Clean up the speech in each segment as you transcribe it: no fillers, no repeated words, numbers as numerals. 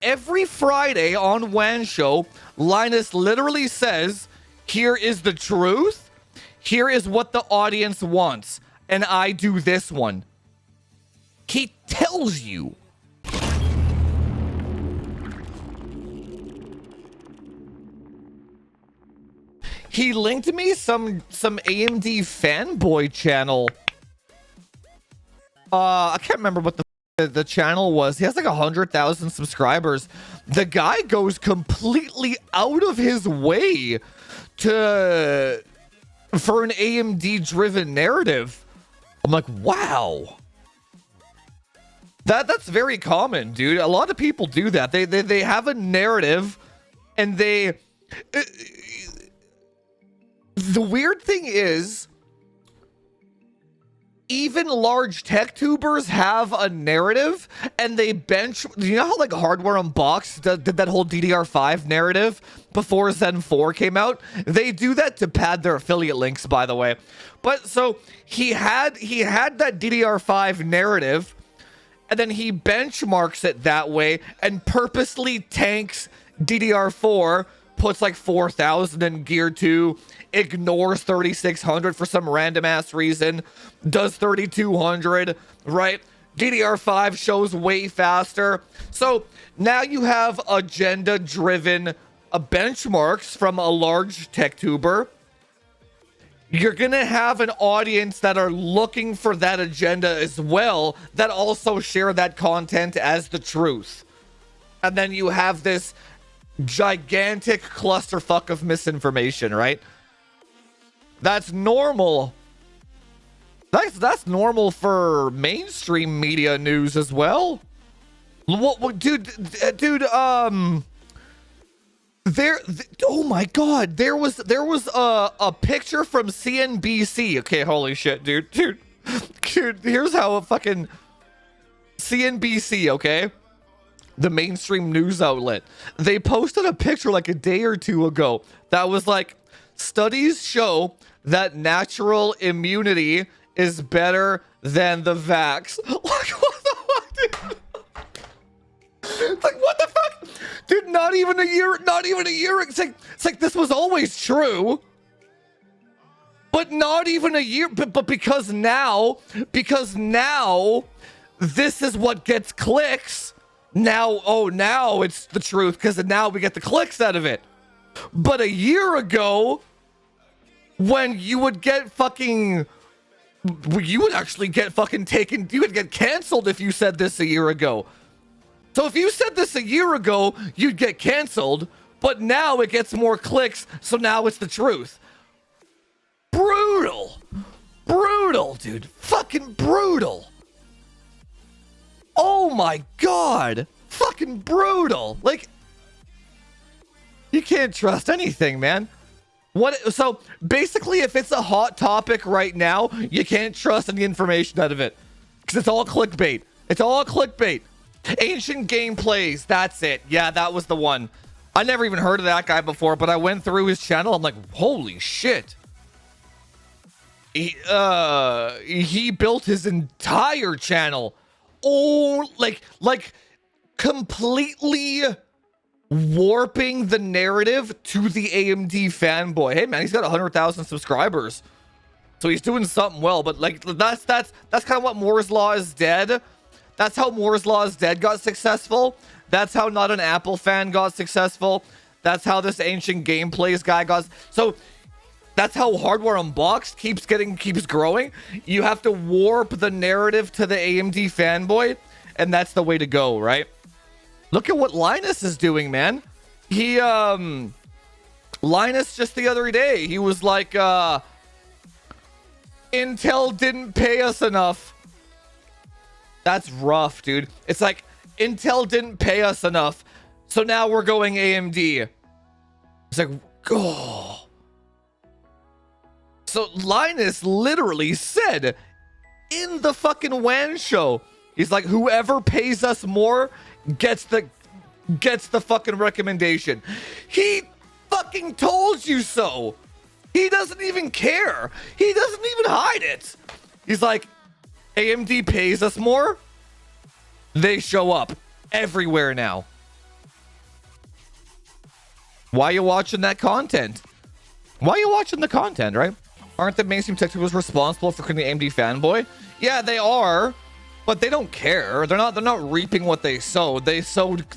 Every Friday on WAN Show, Linus literally says, here is the truth. Here is what the audience wants. And I do this one. He tells you. He linked me some AMD fanboy channel. I can't remember what the channel was. He has like 100,000 subscribers. The guy goes completely out of his way for an AMD driven narrative. I'm like, wow. That's very common, dude. A lot of people do that. They have a narrative and they the weird thing is, even large tech tubers have a narrative and they bench. You know how like Hardware Unboxed did that whole DDR5 narrative before Zen 4 came out? They do that to pad their affiliate links, by the way. But so he had that DDR5 narrative and then he benchmarks it that way and purposely tanks DDR4, puts like 4,000 in Gear 2, ignores 3600 for some random ass reason, does 3200, right? DDR5 shows way faster. So now you have agenda driven benchmarks from a large tech tuber. You're gonna have an audience that are looking for that agenda as well, that also share that content as the truth. And then you have this gigantic clusterfuck of misinformation, right? That's normal. That's normal for mainstream media news as well. What, dude, oh my god, there was a picture from CNBC. Okay, holy shit, dude, here's how a fucking CNBC, okay, the mainstream news outlet, they posted a picture like a day or two ago that was like, studies show that natural immunity is better than the vax. Like, what the fuck, dude? Like, what the fuck? Dude, not even a year. It's like this was always true. But not even a year. But because now this is what gets clicks. Now it's the truth because now we get the clicks out of it. But a year ago, when you would get fucking, you would actually get fucking taken, you would get canceled if you said this a year ago. So if you said this a year ago, you'd get canceled, but now it gets more clicks, so now it's the truth. Brutal, dude, fucking brutal. Oh my god, fucking brutal. Like, you can't trust anything, man. So basically, if it's a hot topic right now, you can't trust any information out of it because it's all clickbait. It's all clickbait. Ancient Gameplays, that's it. Yeah, that was the one. I never even heard of that guy before, but I went through his channel. I'm like, holy shit. He built his entire channel. Oh, like completely warping the narrative to the AMD fanboy. Hey man, he's got 100,000 subscribers, so he's doing something well. But like, that's kind of what Moore's Law is dead. That's how Moore's Law is dead got successful. That's how Not an Apple Fan got successful. That's how this Ancient Gameplays guy got. So that's how Hardware Unboxed keeps growing. You have to warp the narrative to the AMD fanboy, and that's the way to go, right? Look at what Linus is doing, man. Linus just the other day, he was like, Intel didn't pay us enough. That's rough, dude. It's like, Intel didn't pay us enough, so now we're going AMD. It's like, oh. So Linus literally said in the fucking WAN show, he's like, whoever pays us more gets the fucking recommendation. He fucking told you so. He doesn't even care. He doesn't even hide it. He's like, AMD pays us more. They show up everywhere now. Why are you watching that content? Why are you watching the content, right? Aren't the mainstream tech tubers responsible for creating the AMD fanboy? Yeah, they are, but they don't care. They're not reaping what they sowed. They sowed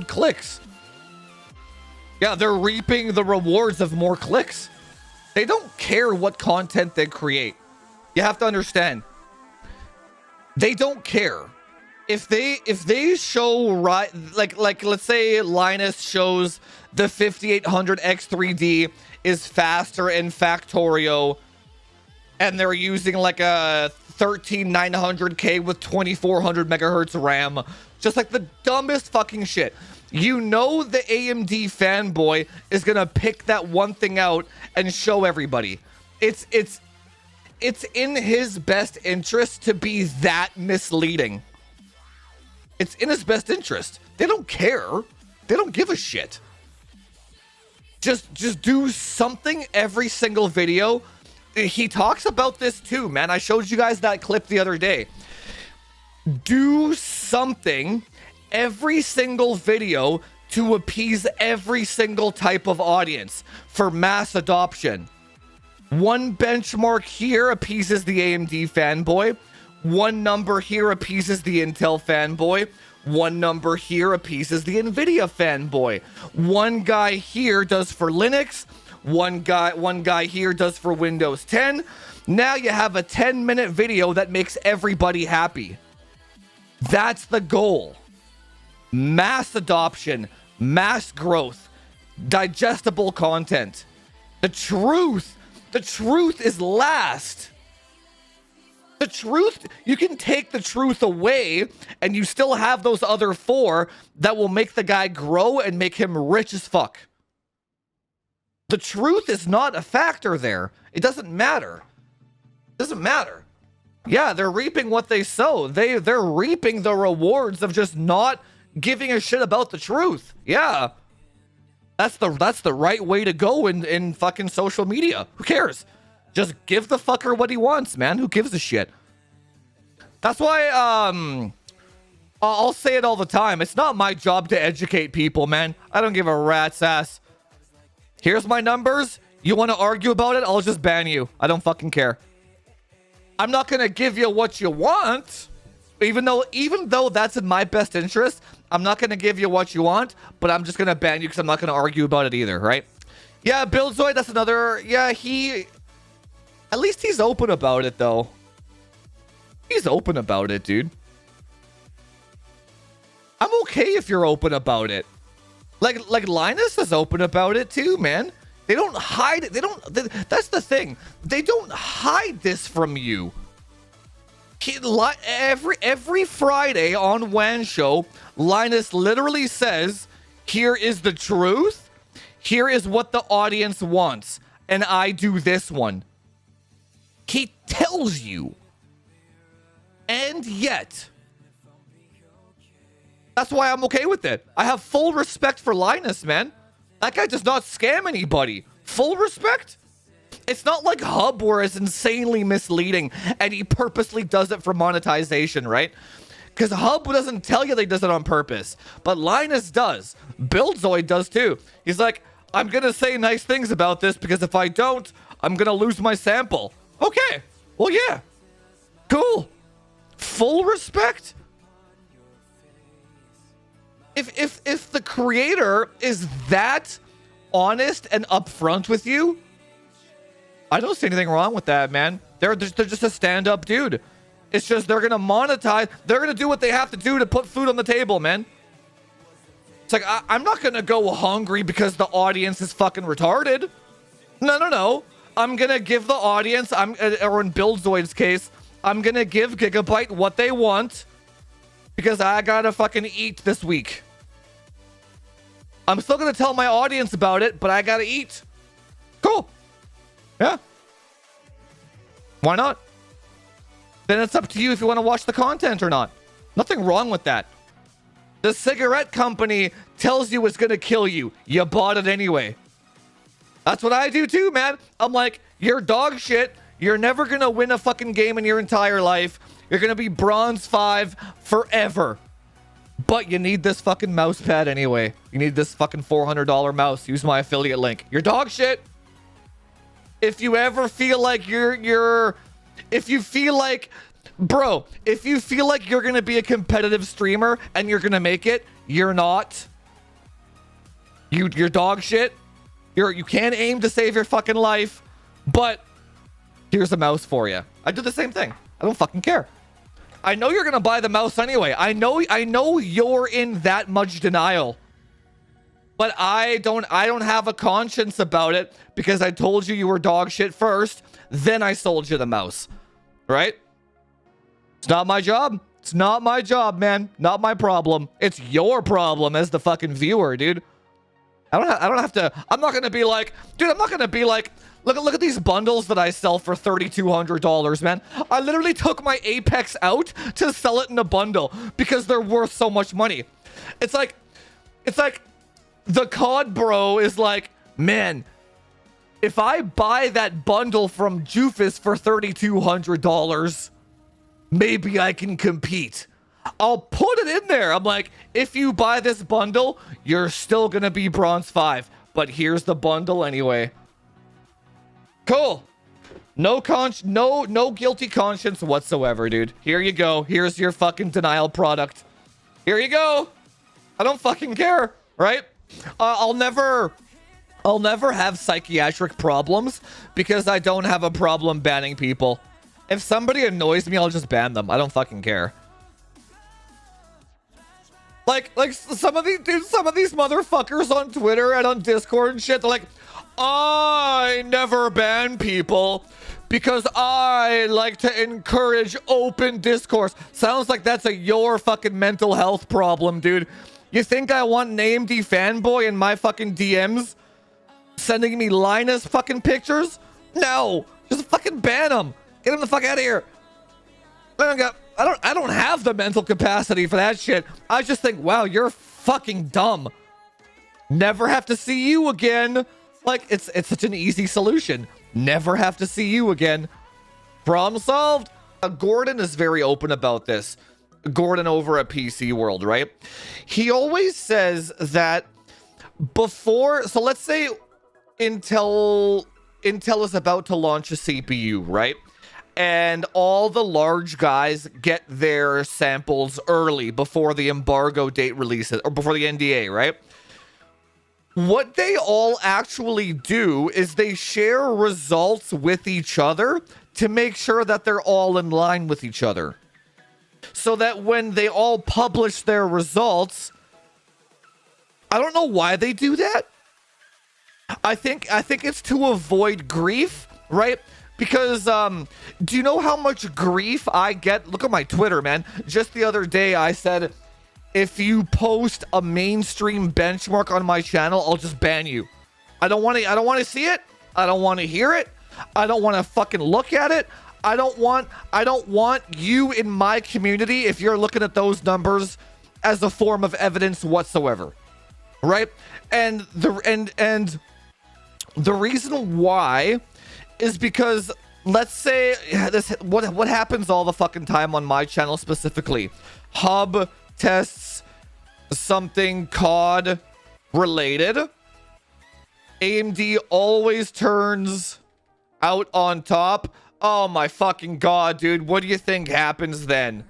clicks. Yeah, they're reaping the rewards of more clicks. They don't care what content they create. You have to understand. They don't care. If they show right, like let's say Linus shows the 5800 X3D is faster in Factorio, and they're using like a 13900K with 2400 megahertz RAM, just like the dumbest fucking shit. You know the AMD fanboy is gonna pick that one thing out and show everybody. It's in his best interest to be that misleading. It's in his best interest. They don't care. They don't give a shit. Just do something every single video. He talks about this too, man. I showed you guys that clip the other day. Do something every single video to appease every single type of audience for mass adoption. One benchmark here appeases the AMD fanboy. One number here appeases the Intel fanboy. One number here appeases the Nvidia fanboy. One guy here does for Linux. One guy here does for Windows 10. Now you have a 10-minute video that makes everybody happy. That's the goal. Mass adoption, mass growth, digestible content. The truth is last. The truth, you can take the truth away and you still have those other four that will make the guy grow and make him rich as fuck. The truth is not a factor there. It doesn't matter. It doesn't matter. Yeah, they're reaping what they sow. They're reaping the rewards of just not giving a shit about the truth. Yeah. That's the right way to go in fucking social media. Who cares? Just give the fucker what he wants, man. Who gives a shit? That's why I'll say it all the time. It's not my job to educate people, man. I don't give a rat's ass. Here's my numbers. You want to argue about it? I'll just ban you. I don't fucking care. I'm not going to give you what you want. Even though that's in my best interest, I'm not going to give you what you want, but I'm just going to ban you because I'm not going to argue about it either, right? Yeah, Buildzoid, that's another... Yeah, at least he's open about it, though. He's open about it, dude. I'm okay if you're open about it. Like Linus is open about it, too, man. They don't hide it. That's the thing. They don't hide this from you. Every Friday on WAN Show, Linus literally says, here is the truth. Here is what the audience wants. And I do this one. He tells you. And yet, that's why I'm okay with it. I have full respect for Linus, man. That guy does not scam anybody. Full respect. It's not like Hub where it's insanely misleading and he purposely does it for monetization, right? Because Hub doesn't tell you that he does it on purpose. But Linus does. Buildzoid does too. He's like, I'm going to say nice things about this because if I don't, I'm going to lose my sample. Okay. Well, yeah. Cool. Full respect. If the creator is that honest and upfront with you, I don't see anything wrong with that, man. They're just a stand-up dude. It's just they're going to monetize. They're going to do what they have to do to put food on the table, man. It's like, I'm not going to go hungry because the audience is fucking retarded. No. I'm going to give the audience, or in Buildzoid's case, I'm going to give Gigabyte what they want because I got to fucking eat this week. I'm still going to tell my audience about it, but I got to eat. Cool. Yeah. Why not? Then it's up to you if you want to watch the content or not. Nothing wrong with that. The cigarette company tells you it's going to kill you. You bought it anyway. That's what I do too, man. I'm like, you're dog shit. You're never going to win a fucking game in your entire life. You're going to be bronze 5 forever. But you need this fucking mouse pad anyway. You need this fucking $400 mouse. Use my affiliate link. You're dog shit. If you ever feel like if you feel like, bro, if you feel like you're gonna be a competitive streamer and you're gonna make it, you're not. You're dog shit. You can't aim to save your fucking life, but here's a mouse for you. I do the same thing. I don't fucking care. I know you're gonna buy the mouse anyway. I know you're in that much denial. But I don't have a conscience about it because I told you were dog shit first, then I sold you the mouse. Right? It's not my job. It's not my job, man. Not my problem. It's your problem as the fucking viewer, dude. I don't have to. I'm not gonna be like, dude. I'm not gonna be like, look at these bundles that I sell for $3,200, man. I literally took my Apex out to sell it in a bundle because they're worth so much money. It's like the COD bro is like, man, if I buy that bundle from Jufus for $3,200, maybe I can compete. I'll put it in there. I'm like, if you buy this bundle, you're still gonna be bronze 5. But here's the bundle anyway. Cool. No guilty conscience whatsoever, dude. Here you go. Here's your fucking denial product. Here you go. I don't fucking care, right? I'll never have psychiatric problems because I don't have a problem banning people. If somebody annoys me, I'll just ban them. I don't fucking care. Like some of these motherfuckers on Twitter and on Discord and shit, they're like, I never ban people because I like to encourage open discourse. Sounds like that's your fucking mental health problem, dude. You think I want NameD fanboy in my fucking DMs sending me Linus fucking pictures? No, just fucking ban him. Get him the fuck out of here. I don't have the mental capacity for that shit. I just think, wow, you're fucking dumb. Never have to see you again. Like, it's such an easy solution. Never have to see you again. Problem solved. Gordon is very open about this. Gordon over at PC World, right? He always says that before, so let's say Intel is about to launch a CPU, right? And all the large guys get their samples early before the embargo date releases, or before the NDA, right? What they all actually do is they share results with each other to make sure that they're all in line with each other. So that when they all publish their results, I don't know why they do that. I think it's to avoid grief, right? Because do you know how much grief I get? Look at my Twitter, man. Just the other day I said, if you post a mainstream benchmark on my channel, I'll just ban you. I don't want to see it. I don't want to hear it. I don't want to fucking look at it. I don't want you in my community if you're looking at those numbers as a form of evidence whatsoever. Right? And the reason why is because, let's say this, what happens all the fucking time on my channel specifically, hub tests something COD related, AMD always turns out on top. Oh my fucking god, dude, what do you think happens then?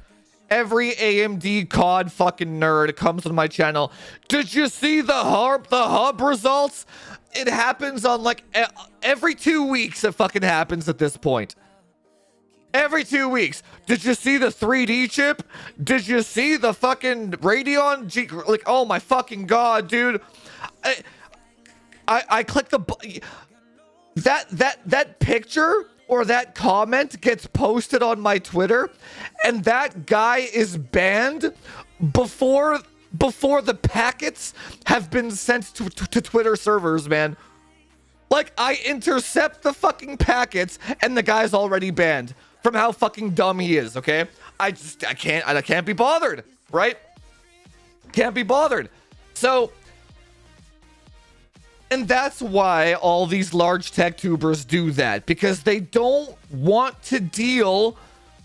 Every AMD COD fucking nerd comes on my channel. Did you see the hub results? It happens on like every 2 weeks. It fucking happens at this point. Every 2 weeks. Did you see the 3D chip? Did you see the fucking Radeon G? Like, oh my fucking god, dude. I click the that picture or that comment gets posted on my Twitter, and that guy is banned before the packets have been sent to Twitter servers, man. Like, I intercept the fucking packets and the guy's already banned from how fucking dumb he is, okay? I can't be bothered, right? Can't be bothered. So, and that's why all these large tech tubers do that, because they don't want to deal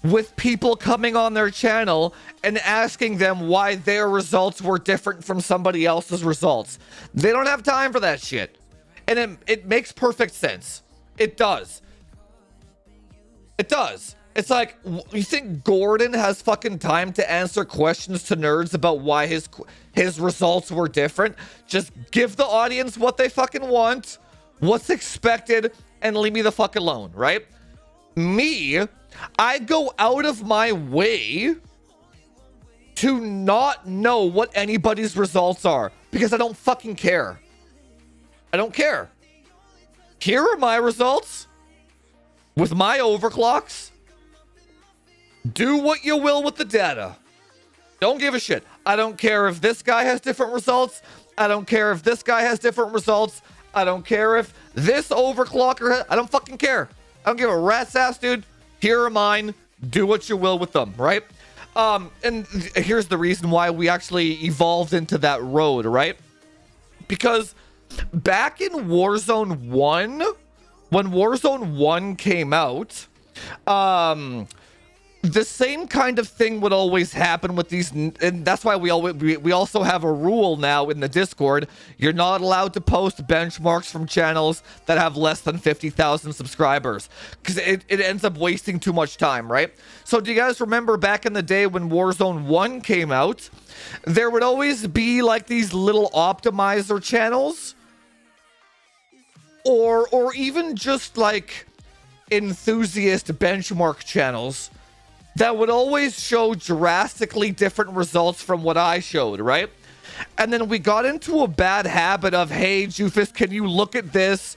with people coming on their channel and asking them why their results were different from somebody else's results. They don't have time for that shit. And it makes perfect sense. It does. It does. It's like, you think Gordon has fucking time to answer questions to nerds about why his results were different? Just give the audience what they fucking want, what's expected, and leave me the fuck alone, right? Me, I go out of my way to not know what anybody's results are because I don't fucking care. I don't care. Here are my results with my overclocks. Do what you will with the data. Don't give a shit. I don't care if this guy has different results. I don't care if this guy has different results. I don't care if this overclocker I don't fucking care. I don't give a rat's ass, dude. Here are mine. Do what you will with them, right? And here's the reason why we actually evolved into that road, right? Because back in Warzone 1, when Warzone 1 came out, the same kind of thing would always happen with these, and that's why we also have a rule now in the Discord. You're not allowed to post benchmarks from channels that have less than 50,000 subscribers because it ends up wasting too much time, right? So do you guys remember back in the day when Warzone 1 came out, there would always be like these little optimizer channels or even just like enthusiast benchmark channels that would always show drastically different results from what I showed, right? And then we got into a bad habit of, hey, Jufus, can you look at this?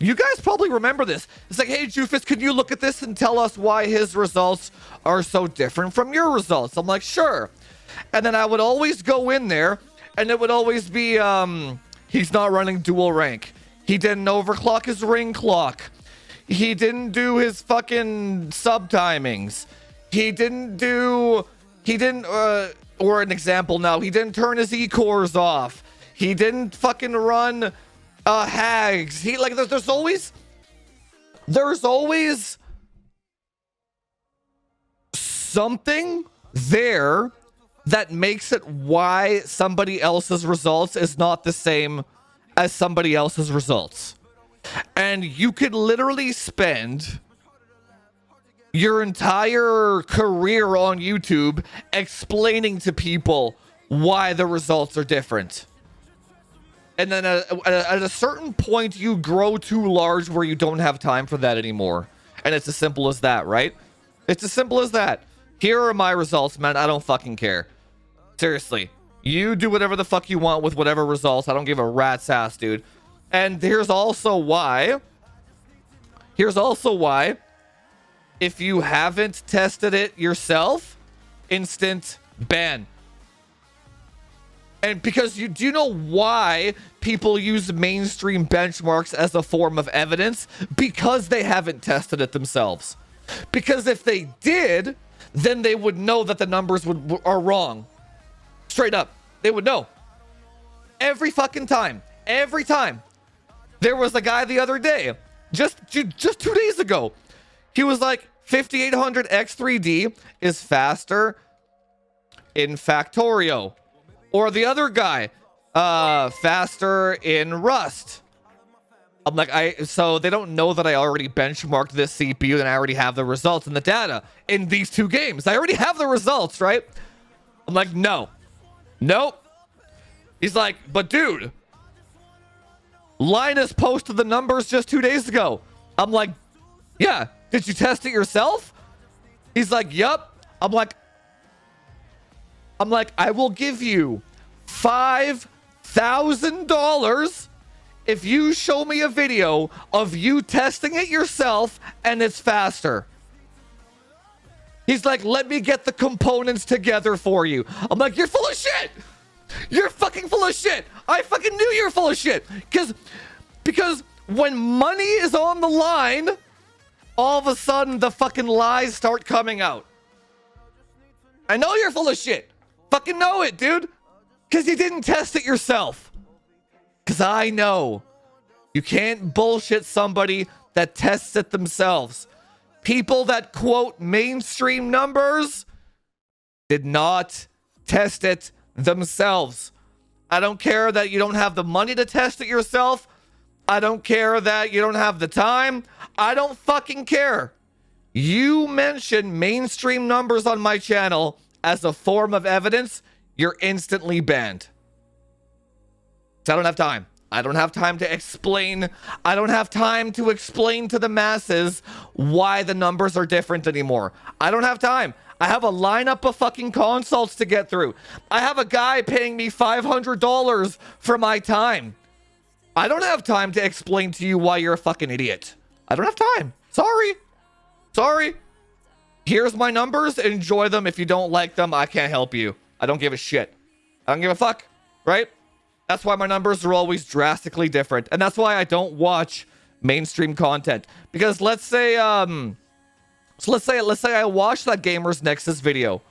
You guys probably remember this. It's like, hey, Jufus, can you look at this and tell us why his results are so different from your results? I'm like, sure. And then I would always go in there, and it would always be, he's not running dual rank. He didn't overclock his ring clock. He didn't do his fucking sub timings. He didn't, or an example now, he didn't turn his E-cores off. He didn't fucking run hags. He, like, there's always something there that makes it why somebody else's results is not the same as somebody else's results. And you could literally spend your entire career on YouTube explaining to people why the results are different. And then at a certain point, you grow too large where you don't have time for that anymore. And it's as simple as that, right? It's as simple as that. Here are my results, man. I don't fucking care. Seriously. You do whatever the fuck you want with whatever results. I don't give a rat's ass, dude. And here's also why. If you haven't tested it yourself, instant ban. And because do you know why people use mainstream benchmarks as a form of evidence? Because they haven't tested it themselves. Because if they did, then they would know that the numbers are wrong. Straight up. They would know. Every fucking time. Every time. There was a guy the other day, just 2 days ago. He was like, 5800 X3D is faster in Factorio. Or the other guy, faster in Rust. I'm like, so they don't know that I already benchmarked this CPU and I already have the results and the data in these 2 games. I already have the results, right? I'm like, no. Nope. He's like, but dude, Linus posted the numbers just 2 days ago. I'm like, yeah. Did you test it yourself? He's like, yup. I'm like, I will give you $5,000 if you show me a video of you testing it yourself and it's faster. He's like, let me get the components together for you. I'm like, you're full of shit. You're fucking full of shit. I fucking knew you were full of shit. Because when money is on the line, all of a sudden the fucking lies start coming out. I know you're full of shit. Fucking know it, dude. Because you didn't test it yourself. Because I know. You can't bullshit somebody that tests it themselves. People that quote mainstream numbers did not test it themselves. I don't care that you don't have the money to test it yourself. I don't care that you don't have the time. I don't fucking care. You mention mainstream numbers on my channel as a form of evidence, you're instantly banned. So I don't have time. I don't have time to explain. I don't have time to explain to the masses why the numbers are different anymore. I don't have time. I have a lineup of fucking consults to get through. I have a guy paying me $500 for my time. I don't have time to explain to you why you're a fucking idiot. I don't have time. Sorry. Sorry. Here's my numbers. Enjoy them. If you don't like them, I can't help you. I don't give a shit. I don't give a fuck. Right? That's why my numbers are always drastically different. And that's why I don't watch mainstream content. Because let's say let's say I watch that Gamers Nexus video.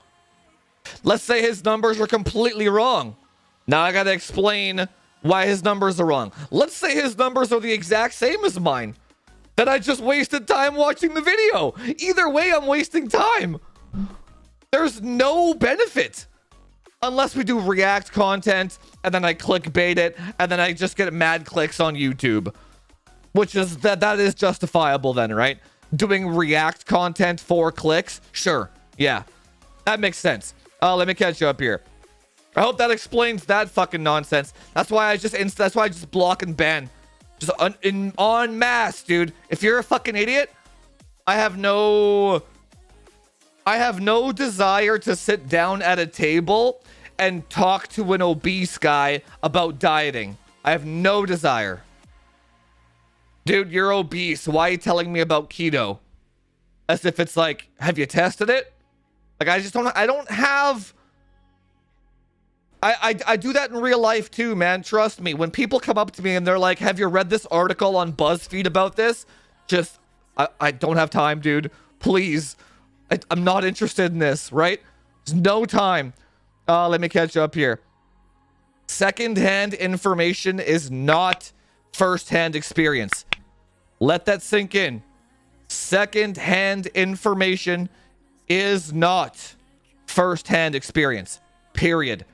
Let's say his numbers are completely wrong. Now I gotta explain why his numbers are wrong. Let's say his numbers are the exact same as mine. Then I just wasted time watching the video. Either way, I'm wasting time. There's no benefit. Unless we do react content, and then I clickbait it, and then I just get mad clicks on YouTube. Which is, that is justifiable then, right? Doing react content for clicks? Sure. Yeah. That makes sense. Let me catch you up here. I hope that explains that fucking nonsense. That's why I just block and ban. Just en masse, dude. If you're a fucking idiot, I have no desire to sit down at a table and talk to an obese guy about dieting. I have no desire. Dude, you're obese. Why are you telling me about keto? As if it's like, have you tested it? Like, I do that in real life too, man. Trust me. When people come up to me and they're like, have you read this article on BuzzFeed about this? Just, I don't have time, dude. Please. I'm not interested in this, right? There's no time. Let me catch you up here. Second-hand information is not first-hand experience. Let that sink in. Second-hand information is not first-hand experience. Period.